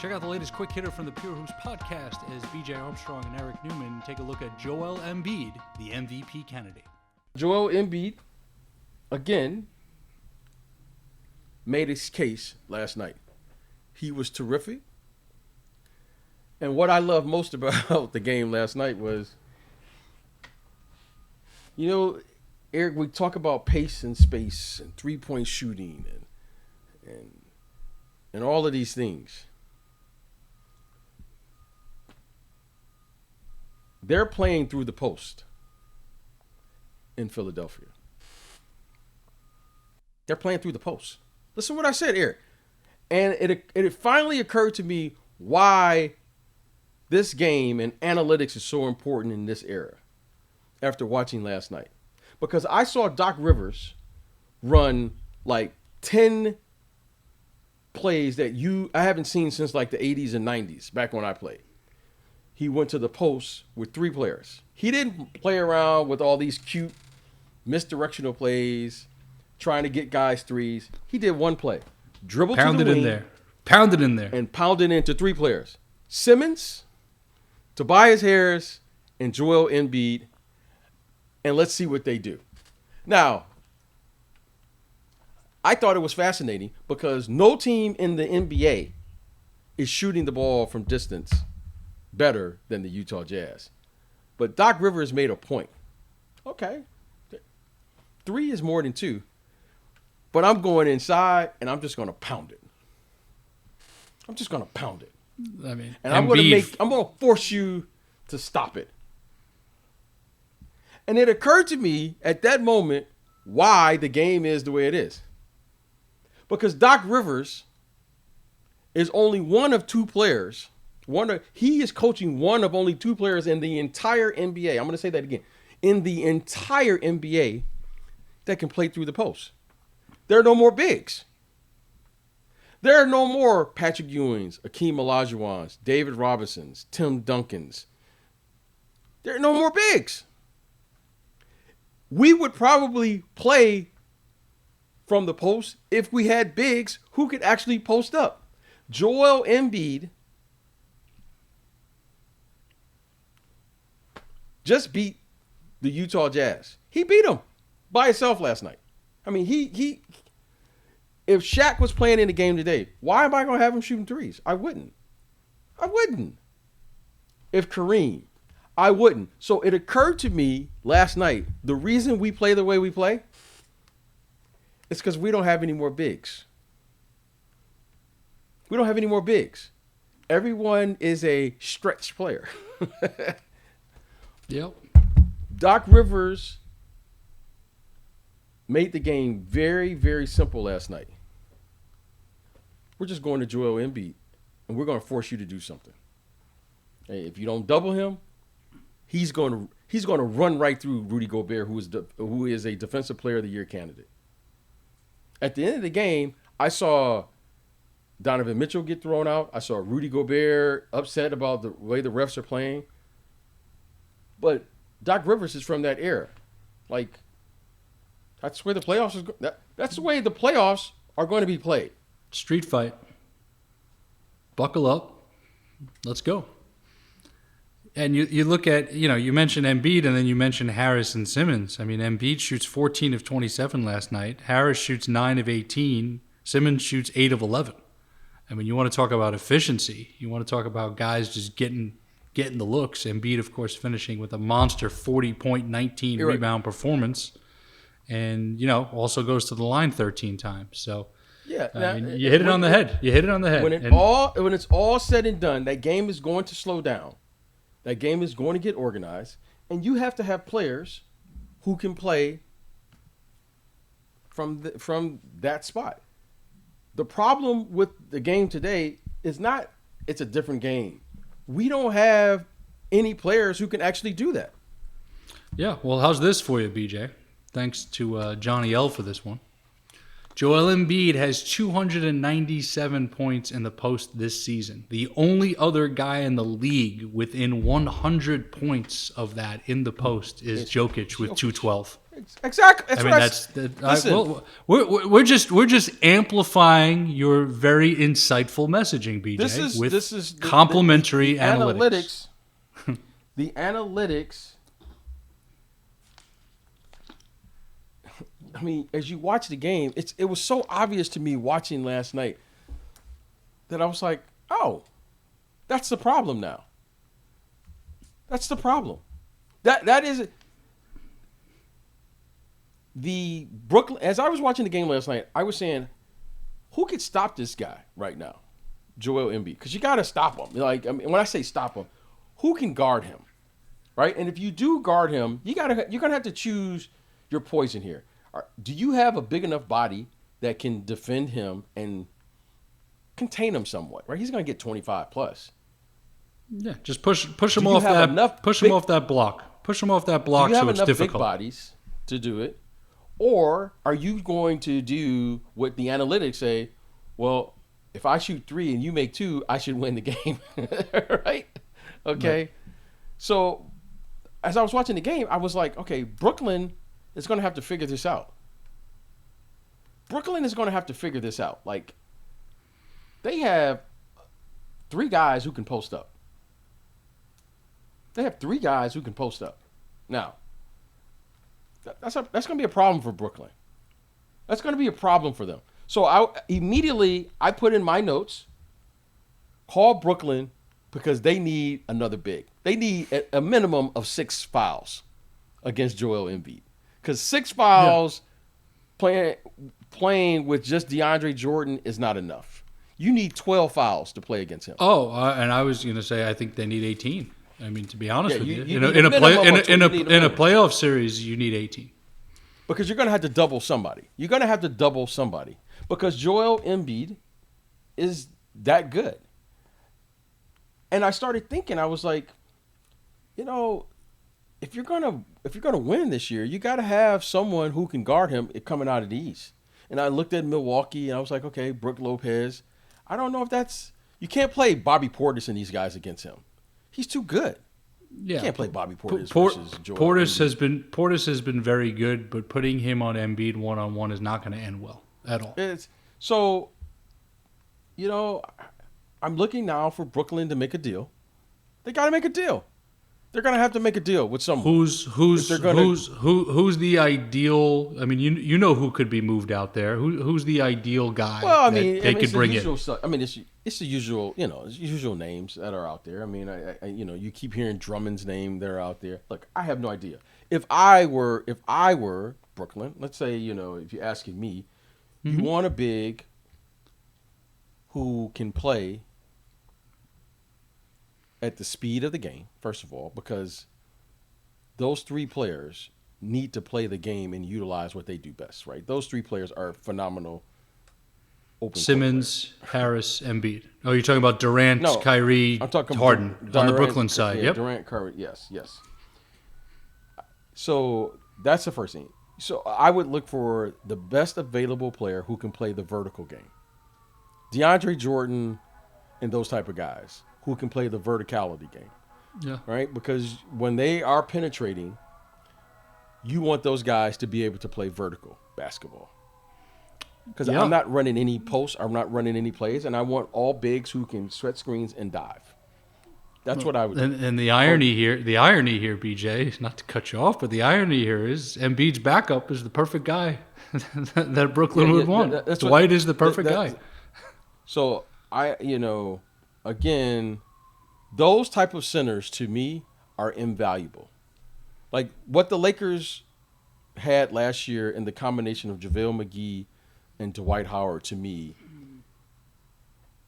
Check out the latest quick hitter from the Pure Hoops podcast as BJ Armstrong and Eric Newman take a look at Joel Embiid, the MVP candidate. Joel Embiid, again, made his case last night. He was terrific. And what I love most about the game last night was, Eric, we talk about pace and space and three-point shooting and all of these things. They're playing through the post in Philadelphia. They're playing through the post. Listen to what I said, Eric. And it finally occurred to me why this game and analytics is so important in this era after watching last night. Because I saw Doc Rivers run like 10 plays that I haven't seen since like the 80s and 90s, back when I played. He went to the post with 3 players. He didn't play around with all these cute misdirectional plays, trying to get guys threes. He did one play. Dribbled to the wing. Pounded in there. And pounded into 3 players. Simmons, Tobias Harris, and Joel Embiid. And let's see what they do. Now, I thought it was fascinating because no team in the NBA is shooting the ball from distance better than the Utah Jazz. But Doc Rivers made a point. Okay, 3 is more than 2. But I'm going inside, and I'm just going to pound it. I'm just going to pound it. I mean, and I'm going to force you to stop it. And it occurred to me at that moment why the game is the way it is. Because Doc Rivers is only one of 2 players. He is coaching one of only 2 players in the entire NBA. I'm going to say that again. In the entire NBA that can play through the post. There are no more bigs. There are no more Patrick Ewings, Akeem Olajuwons, David Robinsons, Tim Duncans. There are no more bigs. We would probably play from the post if we had bigs who could actually post up. Joel Embiid just beat the Utah Jazz. He beat them by himself last night. I mean, if Shaq was playing in the game today, why am I going to have him shooting threes? I wouldn't. If Kareem, I wouldn't. So it occurred to me last night, the reason we play the way we play is because we don't have any more bigs. We don't have any more bigs. Everyone is a stretch player. Yep. Doc Rivers made the game very, very simple last night. We're just going to Joel Embiid, and we're going to force you to do something. Hey, if you don't double him, he's going to run right through Rudy Gobert, who is a Defensive Player of the Year candidate. At the end of the game, I saw Donovan Mitchell get thrown out. I saw Rudy Gobert upset about the way the refs are playing. But Doc Rivers is from that era. Like, that's where the playoffs is. That's the way the playoffs are going to be played. Street fight. Buckle up. Let's go. And you look at, you mentioned Embiid and then you mentioned Harris and Simmons. I mean, Embiid shoots 14 of 27 last night. Harris shoots 9 of 18. Simmons shoots 8 of 11. I mean, you want to talk about efficiency. You want to talk about guys just getting the looks. Embiid, of course, finishing with a monster 40-point, 19 rebound performance. And, also goes to the line 13 times. So, yeah, you hit it on the head. When it's all said and done, that game is going to slow down. That game is going to get organized. And you have to have players who can play from that spot. The problem with the game today is not it's a different game. We don't have any players who can actually do that. Yeah, well, how's this for you, BJ? Thanks to Johnny L for this one. Joel Embiid has 297 points in the post this season. The only other guy in the league within 100 points of that in the post is Jokic with 212. Exactly. Listen, we're just amplifying your very insightful messaging, BJ. This is complimentary analytics. The analytics. I mean, as you watch the game, it was so obvious to me watching last night that I was like, oh, that's the problem now. That's the problem. That is the Brooklyn. As I was watching the game last night, I was saying, who could stop this guy right now, Joel Embiid? Because you got to stop him. Like, I mean, when I say stop him, who can guard him, right? And if you do guard him, you're gonna have to choose your poison here. Do you have a big enough body that can defend him and contain him somewhat? Right, he's going to get 25 plus. Yeah, just push him off that. Push him off that block. Push him off that block. Do you have so it's enough difficult. Big bodies to do it, or are you going to do what the analytics say? Well, if I shoot 3 and you make 2, I should win the game, right? Okay. Right. So, as I was watching the game, I was like, okay, Brooklyn is going to have to figure this out. Brooklyn is going to have to figure this out. Like, they have 3 guys who can post up. They have 3 guys who can post up. Now, that's going to be a problem for Brooklyn. That's going to be a problem for them. So I put in my notes, call Brooklyn because they need another big. They need a minimum of 6 fouls against Joel Embiid. Because 6 fouls playing with just DeAndre Jordan is not enough. You need 12 fouls to play against him. Oh, and I was going to say I think they need 18. I mean, to be honest with you, in a playoff series, you need 18. Because you're going to have to double somebody. Because Joel Embiid is that good. And I started thinking, I was like, if you're gonna win this year, you got to have someone who can guard him coming out of the East. And I looked at Milwaukee, and I was like, okay, Brook Lopez. I don't know if you can't play Bobby Portis and these guys against him. He's too good. Yeah, you can't play Bobby Portis versus Joel Embiid. Portis has been very good, but putting him on Embiid 1-on-1 is not going to end well at all. So, I'm looking now for Brooklyn to make a deal. They got to make a deal. They're going to have to make a deal with someone. Who's the ideal? I mean, you know who could be moved out there. Who's the ideal guy? Well, I mean, they could bring in. It's the usual, usual names that are out there. I mean, you keep hearing Drummond's name. They're out there. Look, I have no idea. If I were Brooklyn, let's say, if you're asking me, you want a big who can play at the speed of the game, first of all, because those 3 players need to play the game and utilize what they do best, right? Those 3 players are phenomenal. Simmons, Harris, Embiid. Oh, you're talking about Durant, Kyrie, Harden on the Brooklyn side. Yeah, yep. Durant, Kyrie, yes. So that's the first thing. So I would look for the best available player who can play the vertical game. DeAndre Jordan and those type of guys who can play the verticality game. Yeah. Right? Because when they are penetrating, you want those guys to be able to play vertical basketball. Because I'm not running any posts, I'm not running any plays, and I want all bigs who can sweat screens and dive. That's what I would do. And the irony here, BJ, not to cut you off, but the irony here is Embiid's backup is the perfect guy that Brooklyn would want. Dwight is the perfect guy. So again, those type of centers to me are invaluable. Like what the Lakers had last year in the combination of JaVale McGee and Dwight Howard, to me,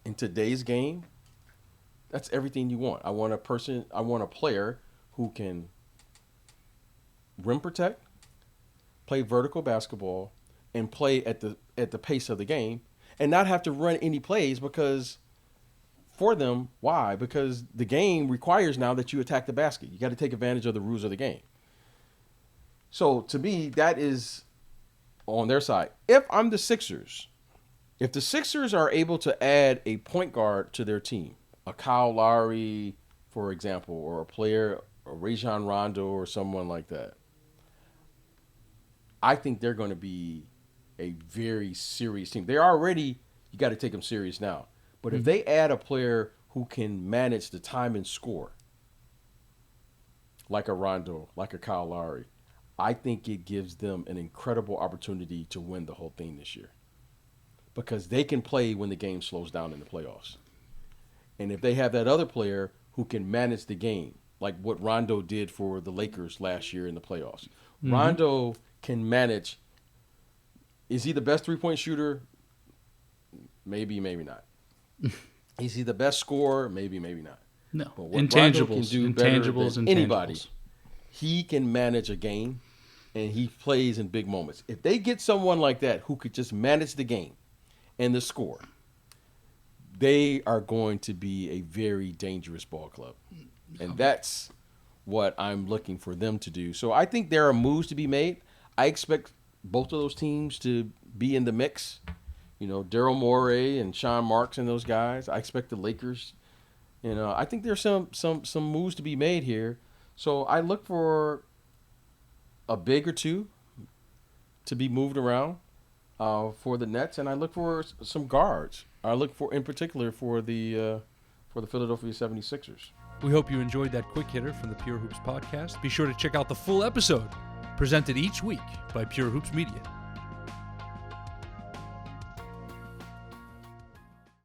in today's game, that's everything you want. I want a player who can rim protect, play vertical basketball, and play at the pace of the game, and not have to run any plays for them. Why? Because the game requires now that you attack the basket. You got to take advantage of the rules of the game. So to me, that is on their side. If I'm the Sixers, if the Sixers are able to add a point guard to their team, a Kyle Lowry, for example, or a player, a Rajon Rondo or someone like that, I think they're going to be a very serious team. They're already, you got to take them serious now. But if they add a player who can manage the time and score, like a Rondo, like a Kyle Lowry, I think it gives them an incredible opportunity to win the whole thing this year. Because they can play when the game slows down in the playoffs. And if they have that other player who can manage the game, like what Rondo did for the Lakers last year in the playoffs. Rondo can manage. Is he the best three-point shooter? Maybe, maybe not. Is he the best scorer? Maybe, maybe not. No. But what Rondo can do better than anybody, intangibles. he can manage a game, and he plays in big moments. If they get someone like that who could just manage the game and the score, they are going to be a very dangerous ball club. And that's what I'm looking for them to do. So I think there are moves to be made. I expect both of those teams to be in the mix. You know, Daryl Morey and Sean Marks and those guys. I expect the Lakers. You know, I think there's some moves to be made here. So I look for a big or two to be moved around for the Nets, and I look for some guards. I look for, in particular, for the Philadelphia 76ers. We hope you enjoyed that quick hitter from the Pure Hoops podcast. Be sure to check out the full episode, presented each week by Pure Hoops Media.